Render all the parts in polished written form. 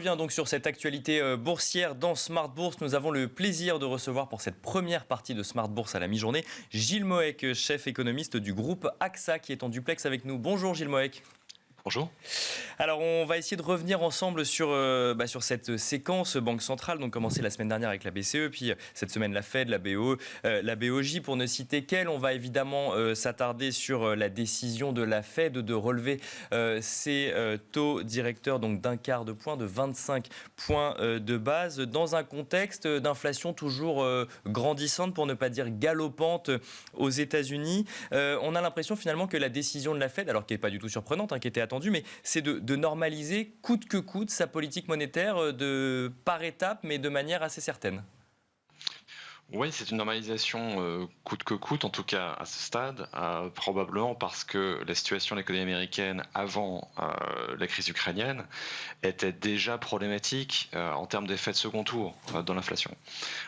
revient donc sur cette actualité boursière dans Smart Bourse. Nous avons le plaisir de recevoir pour cette première partie de Smart Bourse à la mi-journée Gilles Moec, chef économiste du groupe AXA, qui est en duplex avec nous. Bonjour Gilles Moec. Bonjour. Alors, on va essayer de revenir ensemble sur cette séquence banque centrale, donc commencé la semaine dernière avec la BCE, puis cette semaine la Fed, la BOE, la BOJ, pour ne citer qu'elle. On va évidemment s'attarder sur la décision de la Fed de relever ses taux directeurs donc d'un quart de point, de 25 points de base, dans un contexte d'inflation toujours grandissante, pour ne pas dire galopante, aux États-Unis. On a l'impression finalement que la décision de la Fed, alors qui n'est pas du tout surprenante, qui était attendue, mais c'est de normaliser coûte que coûte sa politique monétaire par étapes, mais de manière assez certaine. Oui, c'est une normalisation coûte que coûte, en tout cas à ce stade, probablement parce que la situation de l'économie américaine avant la crise ukrainienne était déjà problématique en termes d'effets de second tour dans l'inflation.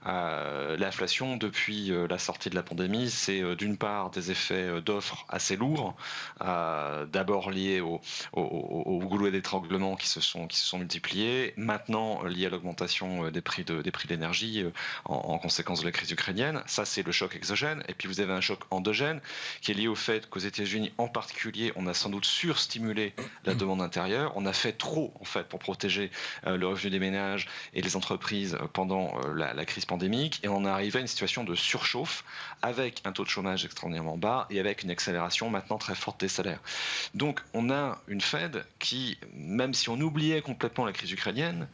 L'inflation, depuis la sortie de la pandémie, c'est d'une part des effets d'offres assez lourds, d'abord liés au goulot d'étranglement qui se sont multipliés, maintenant liés à l'augmentation des prix de l'énergie en conséquence de la crise ukrainienne. Ça, c'est le choc exogène. Et puis vous avez un choc endogène qui est lié au fait qu'aux États-Unis en particulier, on a sans doute surstimulé la demande intérieure. On a fait trop en fait pour protéger le revenu des ménages et les entreprises pendant la crise pandémique, et on est arrivé à une situation de surchauffe avec un taux de chômage extraordinairement bas et avec une accélération maintenant très forte des salaires. Donc on a une Fed qui, même si on oubliait complètement la crise ukrainienne,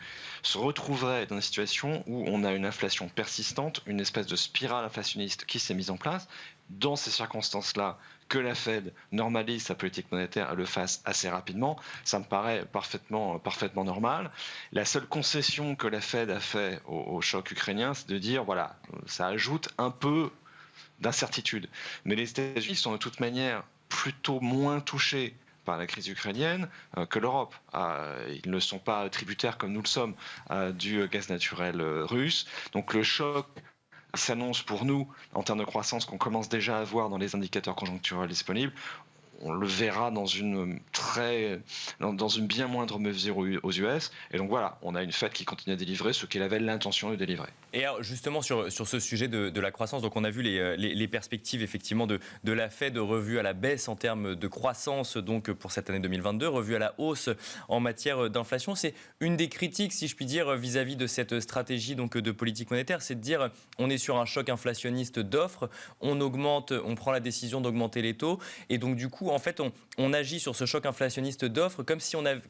se retrouverait dans une situation où on a une inflation persistante, une espèce de spirale inflationniste qui s'est mise en place. Dans ces circonstances-là, que la Fed normalise sa politique monétaire et le fasse assez rapidement, ça me paraît parfaitement normal. La seule concession que la Fed a fait au choc ukrainien, c'est de dire, voilà, ça ajoute un peu d'incertitude. Mais les États-Unis sont de toute manière plutôt moins touchés par la crise ukrainienne que l'Europe. Ils ne sont pas tributaires comme nous le sommes du gaz naturel russe. Donc le choc s'annonce pour nous en termes de croissance qu'on commence déjà à voir dans les indicateurs conjoncturels disponibles. On le verra dans une bien moindre mesure aux US. Et donc voilà, on a une Fed qui continue à délivrer ce qu'elle avait l'intention de délivrer. Et alors justement sur ce sujet de la croissance, donc on a vu les perspectives effectivement de la Fed revue à la baisse en termes de croissance donc pour cette année 2022, revue à la hausse en matière d'inflation. C'est une des critiques, si je puis dire, vis-à-vis de cette stratégie donc de politique monétaire, c'est de dire on est sur un choc inflationniste d'offres, on prend la décision d'augmenter les taux, et donc du coup en fait, on agit sur ce choc inflationniste d'offres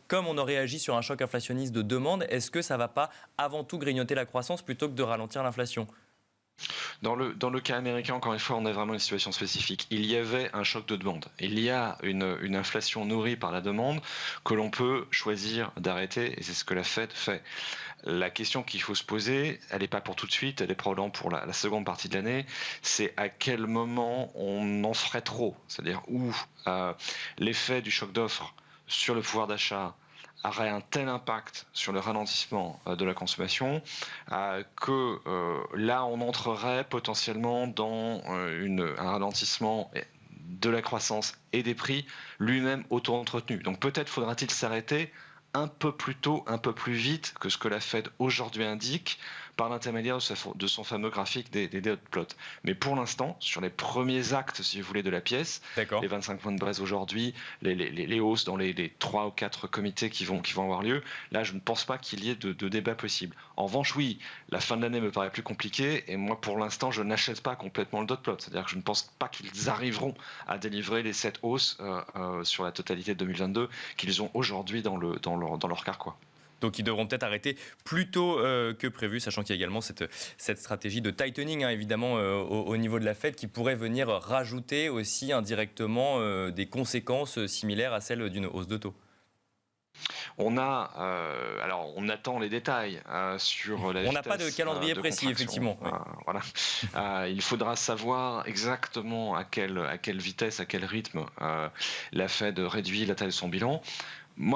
comme on aurait agi sur un choc inflationniste de demande. Est-ce que ça ne va pas avant tout grignoter la croissance plutôt que de ralentir l'inflation ? Dans le cas américain, encore une fois, on a vraiment une situation spécifique. Il y avait un choc de demande. Il y a une inflation nourrie par la demande que l'on peut choisir d'arrêter, et c'est ce que la Fed fait. La question qu'il faut se poser, elle n'est pas pour tout de suite, elle est probablement pour la seconde partie de l'année, c'est à quel moment on en ferait trop. C'est-à-dire où l'effet du choc d'offre sur le pouvoir d'achat aurait un tel impact sur le ralentissement de la consommation que là on entrerait potentiellement dans un ralentissement de la croissance et des prix lui-même auto-entretenu. Donc peut-être faudra-t-il s'arrêter un peu plus tôt, un peu plus vite que ce que la Fed aujourd'hui indique par l'intermédiaire de son fameux graphique des dot plots. Mais pour l'instant, sur les premiers actes, si vous voulez, de la pièce, les 25 points de base aujourd'hui, les hausses dans les 3 ou 4 comités qui vont avoir lieu, là, je ne pense pas qu'il y ait de débat possible. En revanche, oui, la fin de l'année me paraît plus compliquée, et moi, pour l'instant, je n'achète pas complètement le dot plot. C'est-à-dire que je ne pense pas qu'ils arriveront à délivrer les 7 hausses sur la totalité de 2022 qu'ils ont aujourd'hui dans leur carquois. Donc ils devront peut-être arrêter plus tôt que prévu, sachant qu'il y a également cette stratégie de tightening, évidemment, au niveau de la Fed, qui pourrait venir rajouter aussi indirectement des conséquences similaires à celles d'une hausse de taux. On attend les détails sur la vitesse. On n'a pas de calendrier précis, effectivement. Oui. Voilà. Il faudra savoir exactement à quelle vitesse, à quel rythme la Fed réduit la taille de son bilan.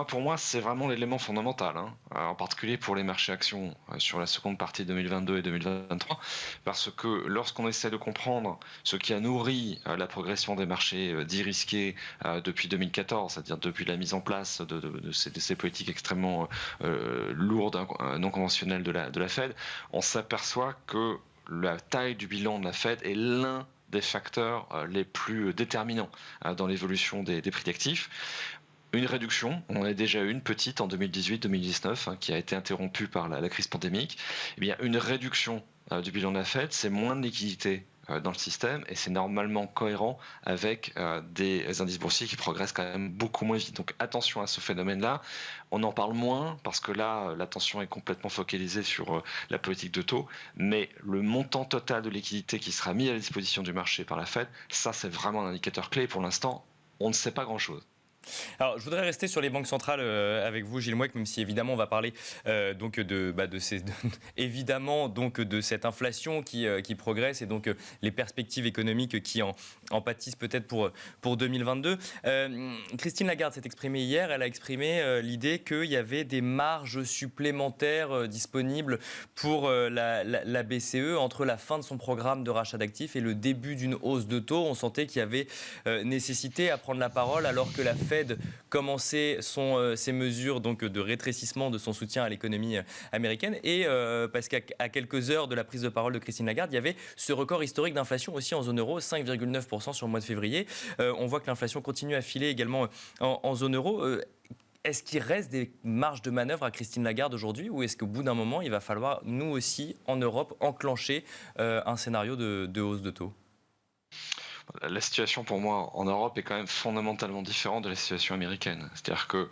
Pour moi, c'est vraiment l'élément fondamental, hein, en particulier pour les marchés actions sur la seconde partie 2022 et 2023, parce que lorsqu'on essaie de comprendre ce qui a nourri la progression des marchés dits risqués depuis 2014, c'est-à-dire depuis la mise en place de ces politiques extrêmement lourdes, non conventionnelles de la Fed, on s'aperçoit que la taille du bilan de la Fed est l'un des facteurs les plus déterminants dans l'évolution des prix d'actifs. Une réduction, on en a déjà eu une petite en 2018-2019 qui a été interrompue par la crise pandémique. Eh bien, une réduction du bilan de la Fed, c'est moins de liquidité dans le système et c'est normalement cohérent avec des indices boursiers qui progressent quand même beaucoup moins vite. Donc attention à ce phénomène-là. On en parle moins parce que là, l'attention est complètement focalisée sur la politique de taux, mais le montant total de liquidité qui sera mis à la disposition du marché par la Fed, ça c'est vraiment un indicateur clé. Pour l'instant, on ne sait pas grand-chose. Alors, je voudrais rester sur les banques centrales avec vous, Gilles Mouek, même si évidemment on va parler donc évidemment donc de cette inflation qui progresse et donc les perspectives économiques qui en pâtissent peut-être pour 2022. Christine Lagarde s'est exprimée hier. Elle a exprimé l'idée qu'il y avait des marges supplémentaires disponibles pour la BCE entre la fin de son programme de rachat d'actifs et le début d'une hausse de taux. On sentait qu'il y avait nécessité à prendre la parole alors que la Fed commençait ses mesures donc de rétrécissement de son soutien à l'économie américaine et parce qu'à quelques heures de la prise de parole de Christine Lagarde, il y avait ce record historique d'inflation aussi en zone euro, 5,9% sur le mois de février. On voit que l'inflation continue à filer également en zone euro. Est-ce qu'il reste des marges de manœuvre à Christine Lagarde aujourd'hui ou est-ce qu'au bout d'un moment, il va falloir, nous aussi, en Europe, enclencher un scénario de hausse de taux ? La situation pour moi en Europe est quand même fondamentalement différente de la situation américaine. C'est-à-dire que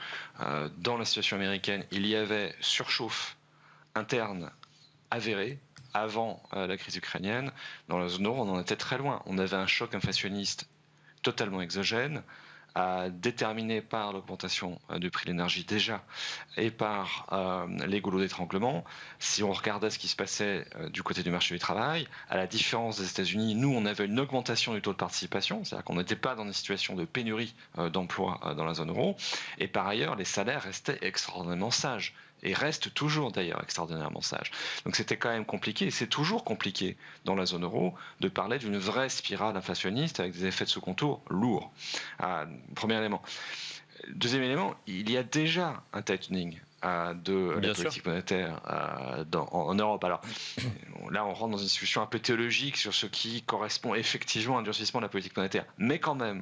dans la situation américaine, il y avait surchauffe interne avérée avant la crise ukrainienne. Dans la zone euro, on en était très loin. On avait un choc inflationniste totalement exogène, déterminé par l'augmentation du prix de l'énergie déjà et par les goulots d'étranglement. Si on regardait ce qui se passait du côté du marché du travail, à la différence des États-Unis, nous on avait une augmentation du taux de participation, c'est-à-dire qu'on n'était pas dans une situation de pénurie d'emploi dans la zone euro, et par ailleurs les salaires restaient extraordinairement sages et reste toujours d'ailleurs extraordinairement sage. Donc c'était quand même compliqué, et c'est toujours compliqué dans la zone euro de parler d'une vraie spirale inflationniste avec des effets de second tour lourds. Premier élément. Deuxième élément, il y a déjà un tightening de la politique monétaire en Europe. Alors là, on rentre dans une discussion un peu théologique sur ce qui correspond effectivement à un durcissement de la politique monétaire. Mais quand même,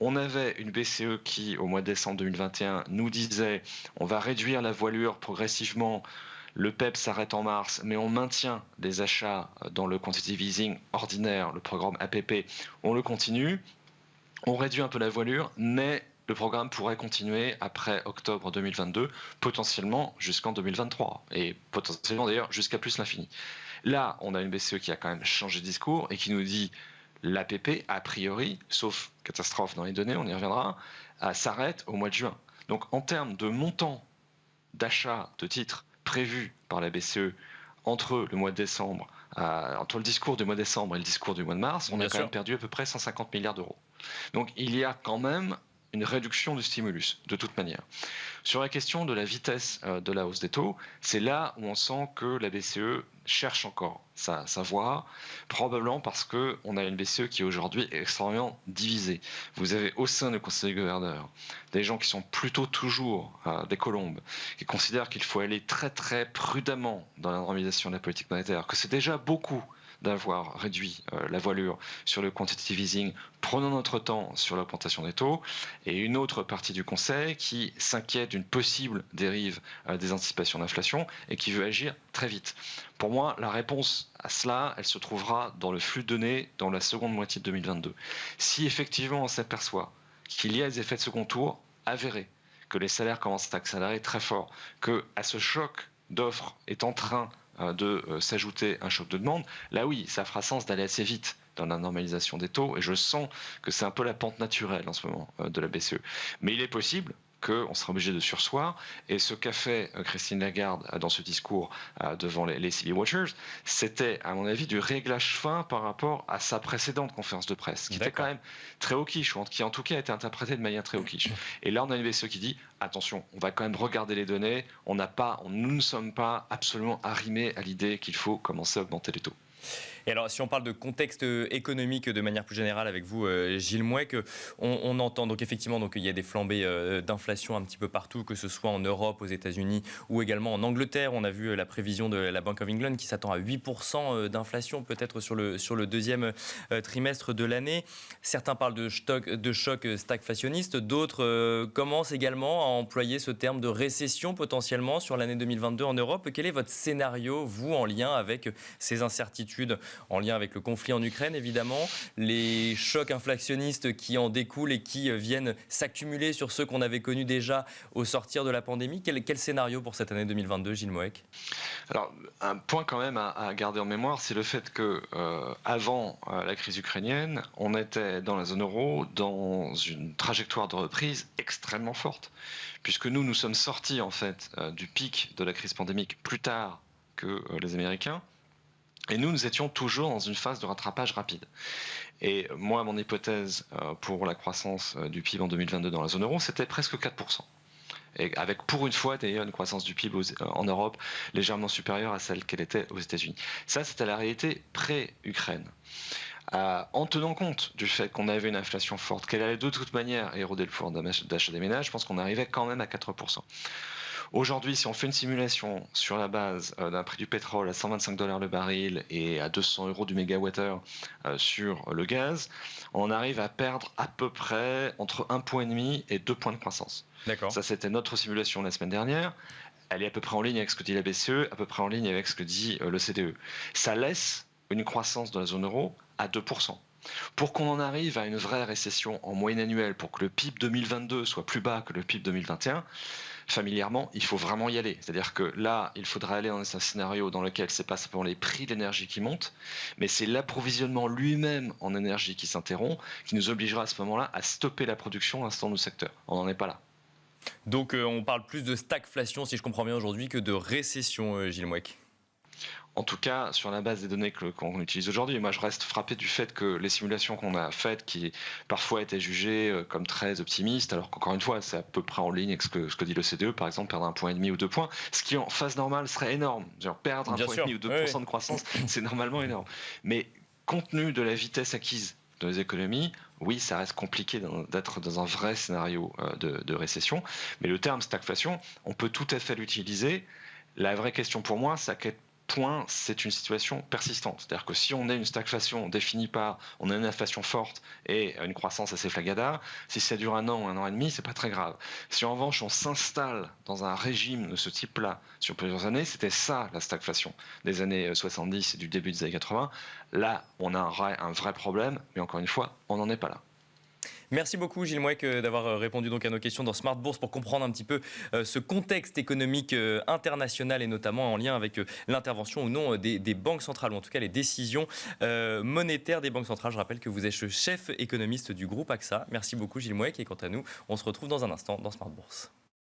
on avait une BCE qui, au mois de décembre 2021, nous disait on va réduire la voilure progressivement. Le PEP s'arrête en mars, mais on maintient les achats dans le quantitative easing ordinaire, le programme APP, on le continue. On réduit un peu la voilure, mais le programme pourrait continuer après octobre 2022, potentiellement jusqu'en 2023, et potentiellement d'ailleurs jusqu'à plus l'infini. Là, on a une BCE qui a quand même changé de discours et qui nous dit l'APP, a priori, sauf catastrophe dans les données, on y reviendra, s'arrête au mois de juin. Donc en termes de montant d'achat de titres prévus par la BCE entre le mois de décembre, entre le discours du mois de décembre et le discours du mois de mars, on a quand même perdu à peu près 150 milliards d'euros. Donc il y a quand même une réduction du stimulus, de toute manière. Sur la question de la vitesse de la hausse des taux, c'est là où on sent que la BCE cherche encore sa voie, probablement parce qu'on a une BCE qui est aujourd'hui extrêmement divisée. Vous avez au sein du Conseil des gouverneurs des gens qui sont plutôt toujours des colombes, qui considèrent qu'il faut aller très très prudemment dans la normalisation de la politique monétaire, que c'est déjà beaucoup d'avoir réduit la voilure sur le quantitative easing, prenons notre temps sur l'augmentation des taux, et une autre partie du Conseil qui s'inquiète d'une possible dérive des anticipations d'inflation et qui veut agir très vite. Pour moi, la réponse à cela, elle se trouvera dans le flux de données dans la seconde moitié de 2022. Si effectivement on s'aperçoit qu'il y a des effets de second tour avérés, que les salaires commencent à accélérer très fort, que à ce choc d'offres est en train de s'ajouter un choc de demande, là oui, ça fera sens d'aller assez vite dans la normalisation des taux, et je sens que c'est un peu la pente naturelle en ce moment de la BCE. Mais il est possible qu'on sera obligé de surseoir. Et ce qu'a fait Christine Lagarde dans ce discours devant les CB Watchers, c'était, à mon avis, du réglage fin par rapport à sa précédente conférence de presse, qui était quand même très hawkish, ou qui en tout cas a été interprétée de manière très hawkish. Et là, on a une BCE qui dit, attention, on va quand même regarder les données, nous ne sommes pas absolument arrimés à l'idée qu'il faut commencer à augmenter les taux. Et alors, si on parle de contexte économique de manière plus générale avec vous, Gilles Mouek, on entend donc effectivement il y a des flambées d'inflation un petit peu partout, que ce soit en Europe, aux États-Unis ou également en Angleterre. On a vu la prévision de la Bank of England qui s'attend à 8% d'inflation peut-être sur le deuxième trimestre de l'année. Certains parlent de choc stagflationniste, d'autres commencent également à employer ce terme de récession potentiellement sur l'année 2022 en Europe. Quel est votre scénario, vous, en lien avec ces incertitudes, en lien avec le conflit en Ukraine, évidemment, les chocs inflationnistes qui en découlent et qui viennent s'accumuler sur ceux qu'on avait connus déjà au sortir de la pandémie? Quel scénario pour cette année 2022, Gilles Mouek? Alors, un point quand même à garder en mémoire, c'est le fait que avant la crise ukrainienne, on était dans la zone euro dans une trajectoire de reprise extrêmement forte, puisque nous sommes sortis en fait du pic de la crise pandémique plus tard que les Américains. Et nous étions toujours dans une phase de rattrapage rapide. Et moi, mon hypothèse pour la croissance du PIB en 2022 dans la zone euro, c'était presque 4%. Et avec pour une fois d'ailleurs une croissance du PIB en Europe légèrement supérieure à celle qu'elle était aux États-Unis. Ça, c'était la réalité pré-Ukraine. En tenant compte du fait qu'on avait une inflation forte, qu'elle allait de toute manière éroder le pouvoir d'achat des ménages, je pense qu'on arrivait quand même à 4%. Aujourd'hui, si on fait une simulation sur la base d'un prix du pétrole à 125 $ le baril et à 200 € du mégawattheure sur le gaz, on arrive à perdre à peu près entre 1,5 point et 2 points de croissance. D'accord. Ça, c'était notre simulation la semaine dernière. Elle est à peu près en ligne avec ce que dit la BCE, à peu près en ligne avec ce que dit l'OCDE. Ça laisse une croissance de la zone euro à 2%. Pour qu'on en arrive à une vraie récession en moyenne annuelle, pour que le PIB 2022 soit plus bas que le PIB 2021, familièrement, il faut vraiment y aller. C'est-à-dire que là, il faudra aller dans un scénario dans lequel c'est pas simplement les prix de l'énergie qui montent, mais c'est l'approvisionnement lui-même en énergie qui s'interrompt, qui nous obligera à ce moment-là à stopper la production à l'instant de nos secteurs. On n'en est pas là. Donc on parle plus de stagflation, si je comprends bien aujourd'hui, que de récession, Gilles Mouek. En tout cas, sur la base des données qu'on utilise aujourd'hui, moi je reste frappé du fait que les simulations qu'on a faites, qui parfois étaient jugées comme très optimistes, alors qu'encore une fois, c'est à peu près en ligne avec ce que dit l'OCDE, par exemple, perdre 1,5 point ou 2 points, ce qui en phase normale serait énorme. Genre, perdre 1,5 point ou 2% de croissance, c'est normalement énorme. Mais compte tenu de la vitesse acquise dans les économies, oui, ça reste compliqué d'être dans un vrai scénario de récession. Mais le terme stagflation, on peut tout à fait l'utiliser. La vraie question pour moi, c'est à quel point c'est une situation persistante. C'est-à-dire que si on a une stagflation définie par, on a une inflation forte et une croissance assez flagada, si ça dure 1 an ou 1 an et demi, c'est pas très grave. Si en revanche on s'installe dans un régime de ce type-là sur plusieurs années, c'était ça la stagflation des années 70 et du début des années 80. Là, on a un vrai problème, mais encore une fois, on n'en est pas là. Merci beaucoup Gilles Mouek d'avoir répondu donc à nos questions dans Smart Bourse pour comprendre un petit peu ce contexte économique international et notamment en lien avec l'intervention ou non des banques centrales, ou en tout cas les décisions monétaires des banques centrales. Je rappelle que vous êtes le chef économiste du groupe AXA. Merci beaucoup Gilles Mouek et quant à nous, on se retrouve dans un instant dans Smart Bourse.